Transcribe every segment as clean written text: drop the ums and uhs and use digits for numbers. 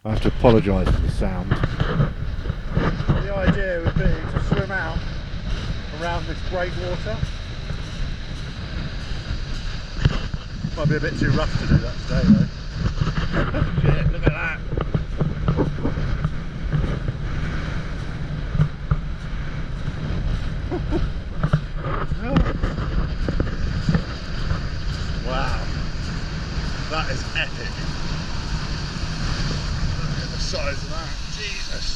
I have to apologise for the sound. The idea would be to swim out around this breakwater. Might be a bit too rough to do that today though. Shit, look at that. Wow, that is epic. Look at the size of that, Jesus.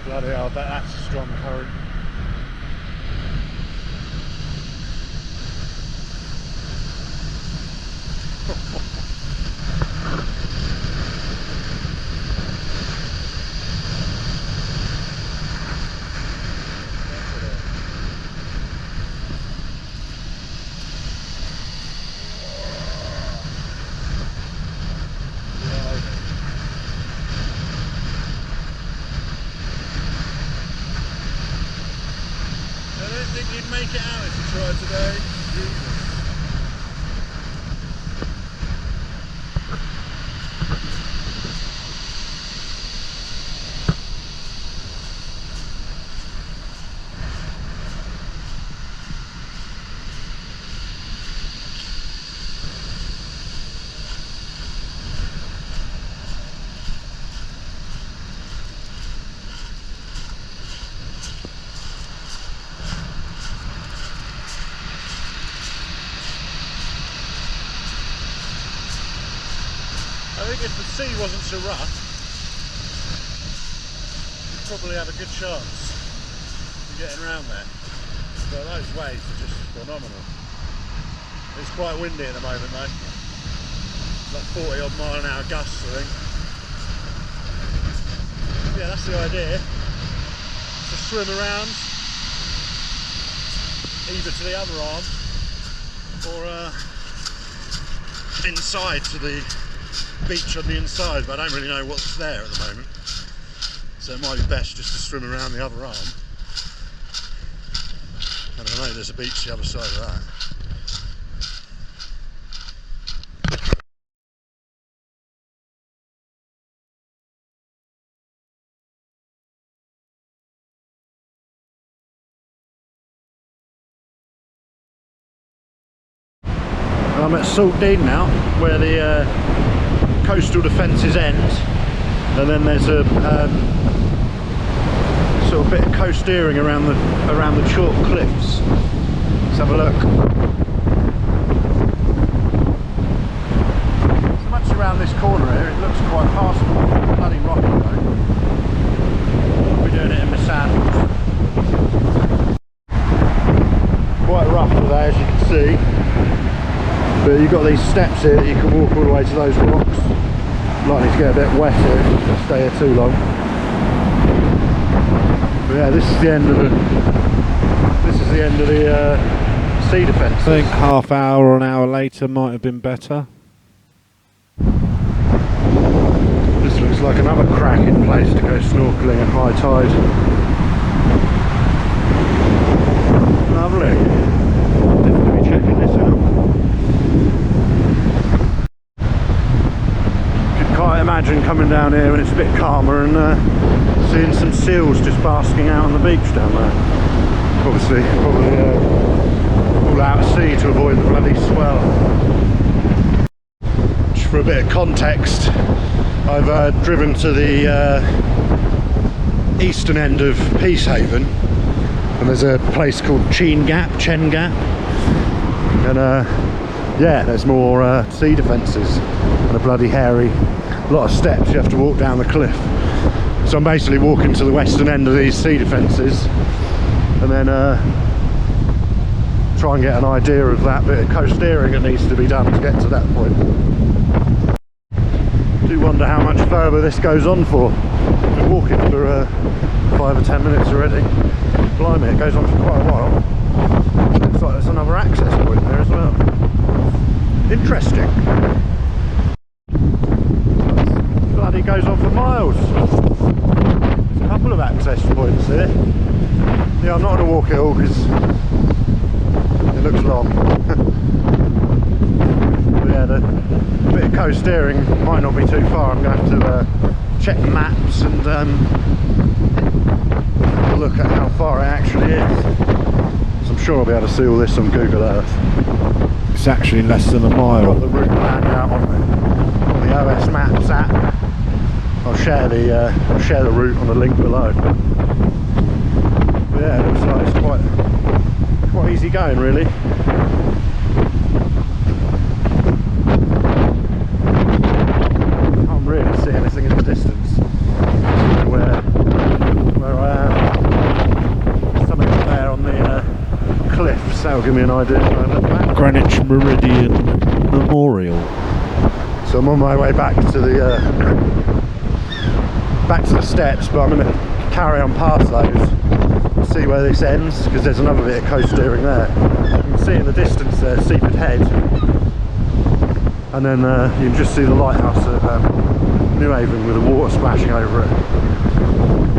Bloody hell, that's a strong current. I don't think you'd make it out if you tried today. Jesus. I think if the sea wasn't so rough, you'd probably have a good chance of getting around there. But those waves are just phenomenal. It's quite windy at the moment though. Like 40 odd mile an hour gusts, I think. Yeah, that's the idea. To swim around either to the other arm or inside to the beach on the inside, but I don't really know what's there at the moment, so it might be best just to swim around the other arm. And I know there's a beach the other side of that. I'm at Saltdean now, where the coastal defences end, and then there's a sort of bit of coasteering around the chalk cliffs. Let's have a look. So much around this corner here, it looks quite passable. Bloody rocky though. We're doing it in the sand. Quite rough today, as you can see. But you've got these steps here that you can walk all the way to those rocks. Likely to get a bit wet here if I stay here too long. But yeah, this is the end of the sea defence. I think half hour or an hour later might have been better. This looks like another cracking place to go snorkelling at high tide. Lovely. Definitely be checking this out. Can't imagine coming down here when it's a bit calmer and seeing some seals just basking out on the beach down there. Obviously, probably all out at sea to avoid the bloody swell. Just for a bit of context, I've driven to the eastern end of Peacehaven, and there's a place called Chen Gap, and yeah, there's more sea defences and a bloody hairy lot of steps you have to walk down the cliff. So I'm basically walking to the western end of these sea defences and then try and get an idea of that bit of coasteering that needs to be done to get to that point. I do wonder how much further this goes on for. I've been walking for 5 or 10 minutes already. Blimey, it goes on for quite a while. Looks like there's another access point there as well. Interesting. Bloody goes on for miles. There's a couple of access points here. Yeah, I'm not going to walk it all because It looks long. But yeah, the bit of coasteering might not be too far. I'm going to have to check the maps and look at how far it actually is. So I'm sure I'll be able to see all this on Google Earth. It's actually less than a mile. Got the route planned out on the OS Maps app. I'll share the route on the link below. But yeah, it looks like it's quite easy going, really. Can't really see anything in the distance. Where I am. There's something up there on the cliffs. That'll give me an idea when I look back. Greenwich Meridian Memorial. So I'm on my way back to the steps, but I'm going to carry on past those, see where this ends, because there's another bit of coasteering there. You can see in the distance there, Seaford Head, and then you can just see the lighthouse at Newhaven with the water splashing over it.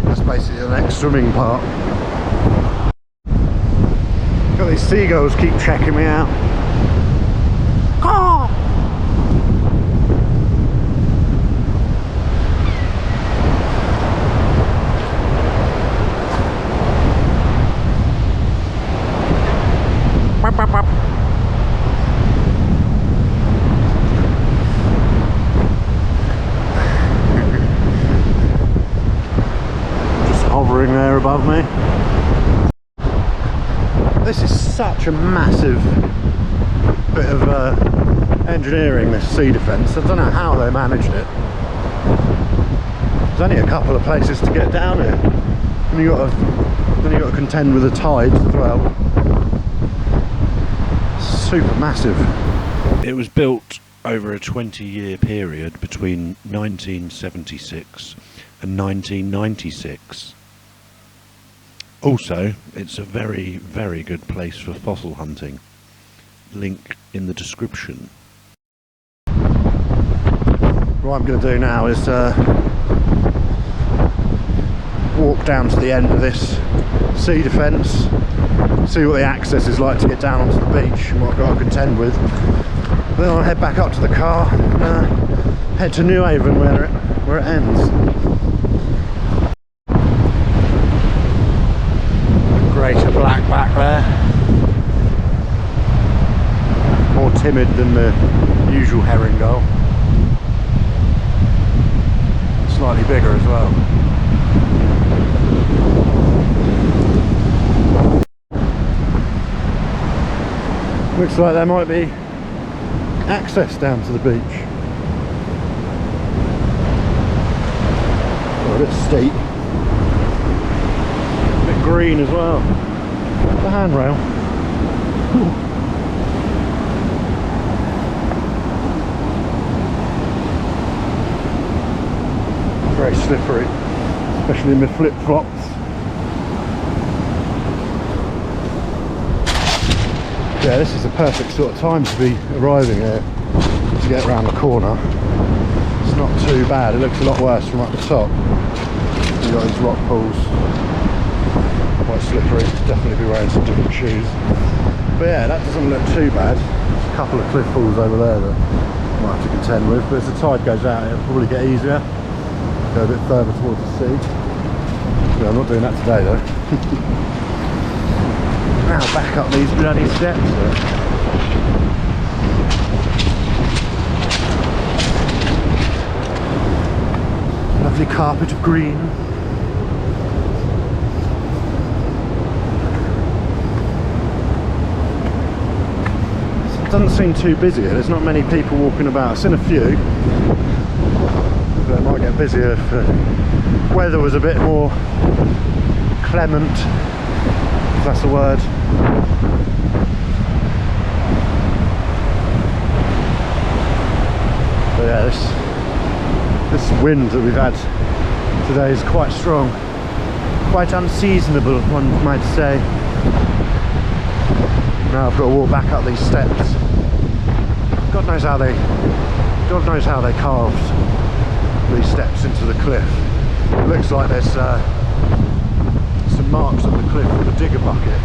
That's basically the next swimming part. Got these seagulls keep checking me out. Oh! Just hovering there above me. This is such a massive bit of engineering, this sea defence. I don't know how they managed it. There's only a couple of places to get down here. And you got to contend with the tides as well. Super massive. It was built over a 20-year period between 1976 and 1996. Also, it's a very, very good place for fossil hunting. Link in the description. What I'm going to do now is walk down to the end of this sea defence, see what the access is like to get down onto the beach and what I've got to contend with. Then I'll head back up to the car and head to Newhaven where it ends. Greater blackback there. More timid than the usual herring gull. And slightly bigger as well. Looks like there might be access down to the beach. Oh, a bit steep. A bit green as well. The handrail. Very slippery, especially in my flip-flops. Yeah, this is the perfect sort of time to be arriving here to get around the corner. It's not too bad. It looks a lot worse from up the top. You've got these rock pools. Quite slippery. Definitely be wearing some different shoes. But yeah, that doesn't look too bad. There's a couple of cliff pools over there that I might have to contend with. But as the tide goes out, it'll probably get easier. Go a bit further towards the sea. Yeah, I'm not doing that today though. Now back up these bloody steps. Lovely carpet of green. It doesn't seem too busy here. There's not many people walking about. I've seen a few. But it might get busier if the weather was a bit more clement, if that's a word. But yeah, this wind that we've had today is quite strong, quite unseasonable, one might say. Now I've got to walk back up these steps. God knows how they carved these steps into the cliff. It looks like there's some marks on the cliff with a digger bucket.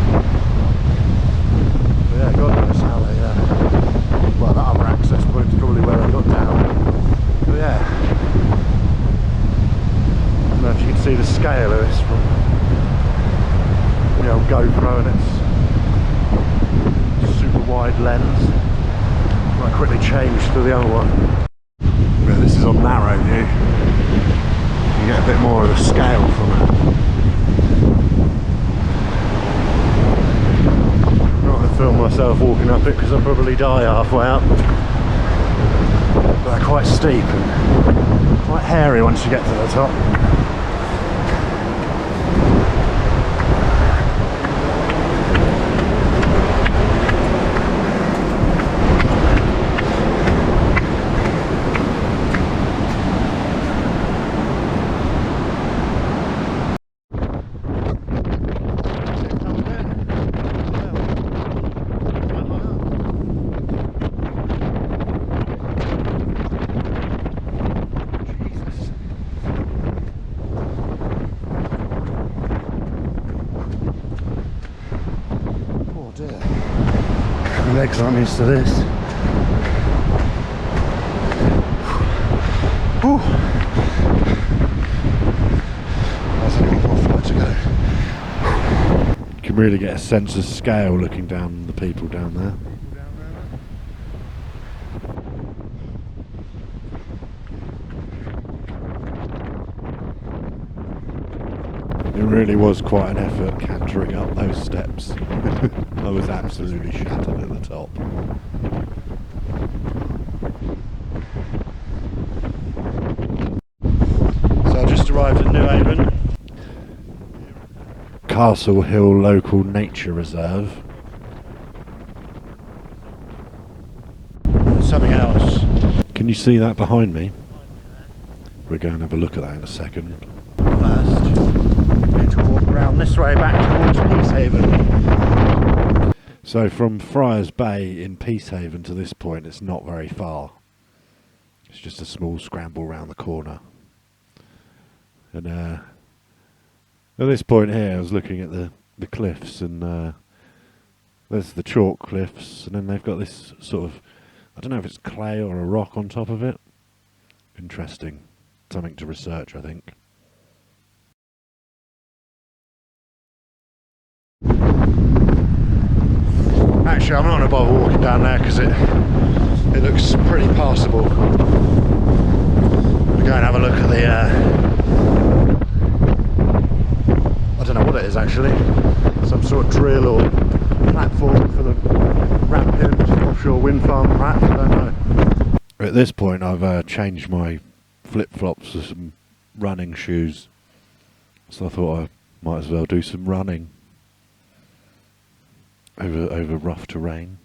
super wide lens. Might quickly change to the other one. But this is on narrow view. You get a bit more of the scale from it. I'm not going to film myself walking up it because I'll probably die halfway up. But they're quite steep and quite hairy once you get to the top. My legs aren't used to this. Whew. There's only one more flight to go. You can really get a sense of scale looking down the people down there. It really was quite an effort cantering up those steps. I was absolutely shattered at the top. So I just arrived at Newhaven. Castle Hill Local Nature Reserve. Something else. Can you see that behind me? We're going to have a look at that in a second. First, we need to walk around this way back towards Peacehaven. So from Friars Bay in Peacehaven to this point, it's not very far. It's just a small scramble round the corner. And at this point here, I was looking at the cliffs, and there's the chalk cliffs, and then they've got this sort of, I don't know if it's clay or a rock on top of it. Interesting. Something to research, I think. Actually, I'm not going to bother walking down there because it looks pretty passable. We'll go and have a look at the I don't know what it is actually. Some sort of drill or platform for the Rampion offshore wind farm, perhaps. I don't know. At this point, I've changed my flip-flops for some running shoes, so I thought I might as well do some running over rough terrain.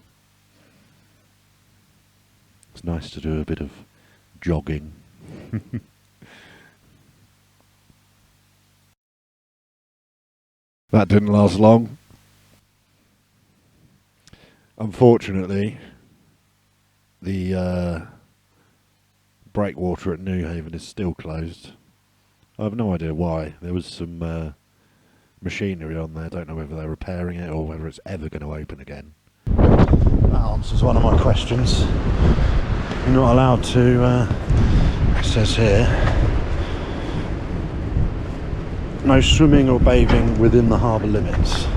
It's nice to do a bit of jogging. That didn't last long. Unfortunately, the breakwater at Newhaven is still closed. I have no idea why. There was some machinery on there. I don't know whether they're repairing it or whether it's ever going to open again. That answers one of my questions. You're not allowed to, it says here, no swimming or bathing within the harbour limits.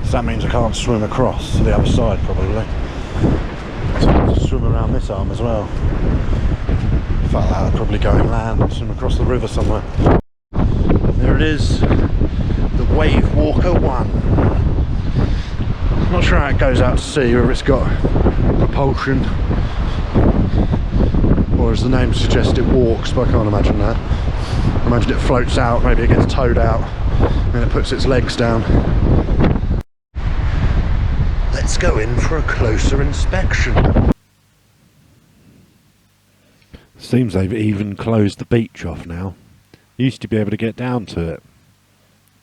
So that means I can't swim across to the other side probably. So I have to swim around this arm as well. In fact, I'd probably go inland and swim across the river somewhere. There it is, the Wave Walker 1. Not sure how it goes out to sea, whether it's got propulsion or, as the name suggests, it walks, but I can't imagine that. I imagine it floats out, maybe it gets towed out, and it puts its legs down. Let's go in for a closer inspection. Seems they've even closed the beach off now. You used to be able to get down to it.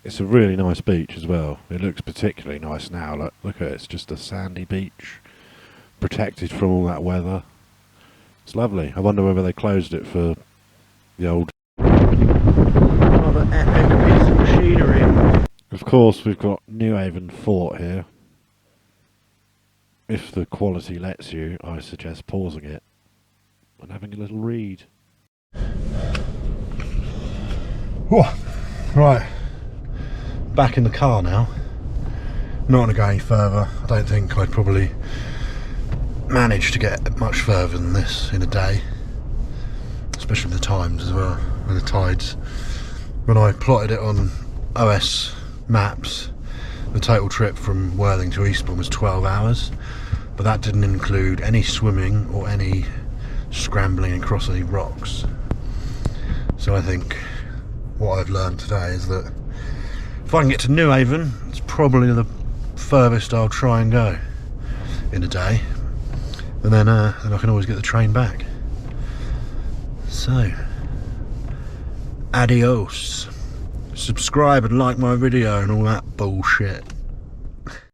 It's a really nice beach as well. It looks particularly nice now. Look at it, it's just a sandy beach, protected from all that weather. It's lovely. I wonder whether they closed it for the old... Another epic piece of machinery. Of course, we've got Newhaven Fort here. If the quality lets you, I suggest pausing it and having a little read. Whoa. Right, back in the car now. not going to go any further. I don't think I'd probably manage to get much further than this in a day, especially with the times as well, and the tides. When I plotted it on OS maps, the total trip from Worthing to Eastbourne was 12 hours, but that didn't include any swimming or any scrambling across any rocks. So I think what I've learned today is that if I can get to Newhaven, it's probably the furthest I'll try and go in a day, and then I can always get the train back. So, adios. Subscribe and like my video and all that bullshit.